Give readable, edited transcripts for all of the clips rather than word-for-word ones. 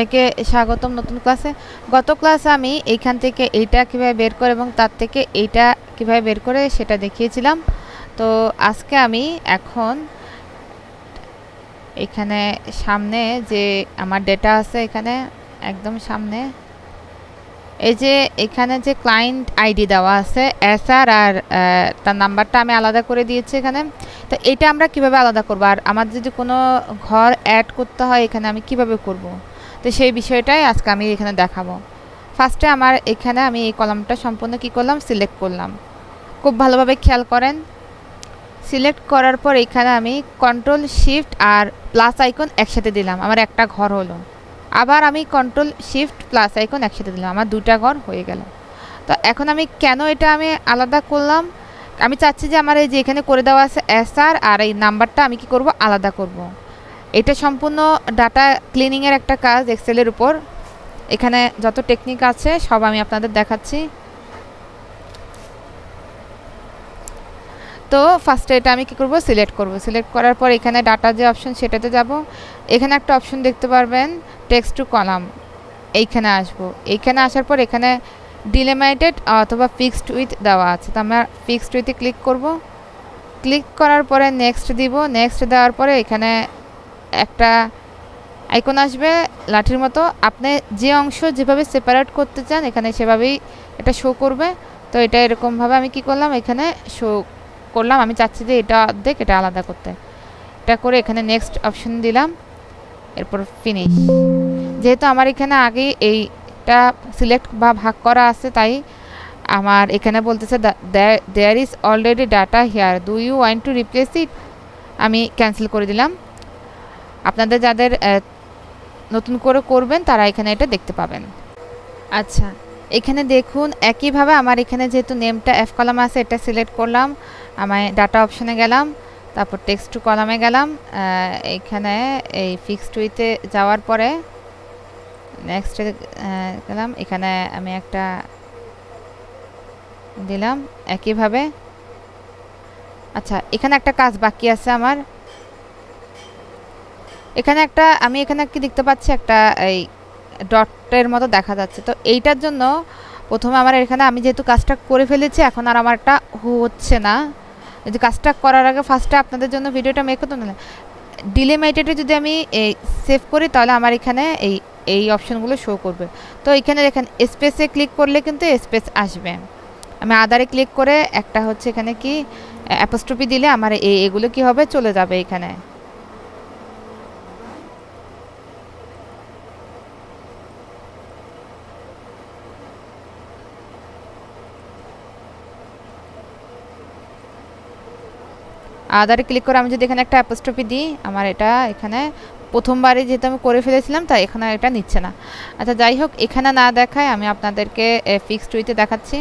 সবাইকে স্বাগতম নতুন ক্লাসে। গত ক্লাসে আমি এইখান থেকে এইটা কিভাবে বের করে এবং তার থেকে এইটা কিভাবে বের করে সেটা দেখিয়েছিলাম। তো আজকে আমি এখন এখানে সামনে যে আমার ডেটা আছে এখানে একদম সামনে এই যে এখানে যে ক্লায়েন্ট আইডি দেওয়া আছে এসআর আর তার নাম্বারটা আমি আলাদা করে দিয়েছি এখানে। তো এটা আমরা কিভাবে আলাদা করব, আর আমার যদি কোনো ঘর অ্যাড করতে হয় এখানে আমি কিভাবে করব, তো সেই বিষয়টাই আজকে আমি এখানে দেখাবো। ফার্স্টে আমার এখানে আমি এই কলামটা সম্পূর্ণ কি করলাম, সিলেক্ট করলাম। খুব ভালোভাবে খেয়াল করেন। সিলেক্ট করার পর এখানে আমি কন্ট্রোল শিফট আর প্লাস আইকন একসাথে দিলাম, আমার একটা ঘর হলো। আবার আমি কন্ট্রোল শিফট প্লাস আইকন একসাথে দিলাম, আমার দুটা ঘর হয়ে গেল। তো এখন আমি কেন এটা আমি আলাদা করলাম, আমি চাচ্ছি যে আমার এই যে এখানে করে দেওয়া আছে এসআর আর এই নাম্বারটা আমি কি করব, আলাদা করব। এটা সম্পূর্ণ ডাটা ক্লিনিংয়ের একটা কাজ এক্সেলের উপর। এখানে যত টেকনিক আছে সব আমি আপনাদের দেখাচ্ছি। তো ফার্স্টে এটা আমি কি করব, সিলেক্ট করব। সিলেক্ট করার পর এখানে ডাটা যে অপশন সেটাতে যাব। এখানে একটা অপশন দেখতে পারবেন টেক্সট টু কলাম, এইখানে আসব। এইখানে আসার পর এখানে ডিলিমিটেড অথবা ফিক্সড উইথ দেওয়া আছে, তো আমরা ফিক্সড উইথে ক্লিক করব। ক্লিক করার পরে নেক্সট দিব। নেক্সট দেওয়ার পরে এখানে একটা আইকন আসবে লাঠির মতো, আপনি যে অংশ যেভাবে সেপারেট করতে চান এখানে সেভাবেই এটা শো করবে। তো এটা এরকমভাবে আমি কি করলাম, এখানে শো করলাম। আমি চাচ্ছি যে এটা অর্ধেক, এটা আলাদা করতে। এটা করে এখানে নেক্সট অপশন দিলাম, এরপর ফিনিশ। যেহেতু আমার এখানে আগে এইটা সিলেক্ট বা ভাগ করা আছে, তাই আমার এখানে বলতেছে there is already data here, do you want to replace it, আমি ক্যান্সেল করে দিলাম। আপনাদের যাদের নতুন করে করবেন তারা এখানে এটা দেখতে পাবেন। আচ্ছা, এখানে দেখুন একইভাবে আমার এখানে যেহেতু নেমটা এফ কলাম আছে, এটা সিলেক্ট করলাম, আমি ডাটা অপশনে গেলাম, তারপর টেক্সট টু কলামে গেলাম। এখানে এই ফিক্সড উইথে যাওয়ার পরে নেক্সটে গেলাম, এখানে আমি একটা দিলাম একইভাবে। আচ্ছা, এখানে একটা কাজ বাকি আছে আমার। এখানে একটা আমি এখানে কি দেখতে পাচ্ছি, একটা এই ডটের মতো দেখা যাচ্ছে। তো এইটার জন্য প্রথমে আমার এখানে আমি যেহেতু কাজটা করে ফেলেছি, এখন আর আমার একটা হচ্ছে না। যদি কাজটা করার আগে ফার্স্টে আপনাদের জন্য ভিডিওটা মেক করতে না, ডিলিমিটেডে যদি আমি এই সেভ করি তাহলে আমার এখানে এই অপশনগুলো শো করবে। তো এখানে দেখেন স্পেসে ক্লিক করলে কিন্তু স্পেস আসবে। আমি আদারে ক্লিক করে একটা হচ্ছে এখানে কি অ্যাপোস্ট্রফি দিলে আমার এগুলো কি হবে, চলে যাবে এখানে। আদারে ক্লিক করে আমি যদি এখানে একটা অ্যাপোস্ট্রফি দিই, আমার এটা এখানে প্রথমবারে যেহেতু আমি করে ফেলেছিলাম তাই এখানে এটা নিচ্ছে না। আচ্ছা, যাই হোক, এখানে না দেখায় আমি আপনাদেরকে ফিক্সড উইথে দেখাচ্ছি।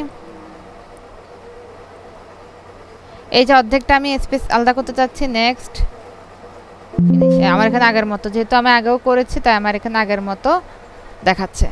এই যে অর্ধেকটা আমি স্পেস আলাদা করতে চাচ্ছি, নেক্সট। আমার এখানে আগের মতো, যেহেতু আমি আগেও করেছি তাই আমার এখানে আগের মতো দেখাচ্ছে।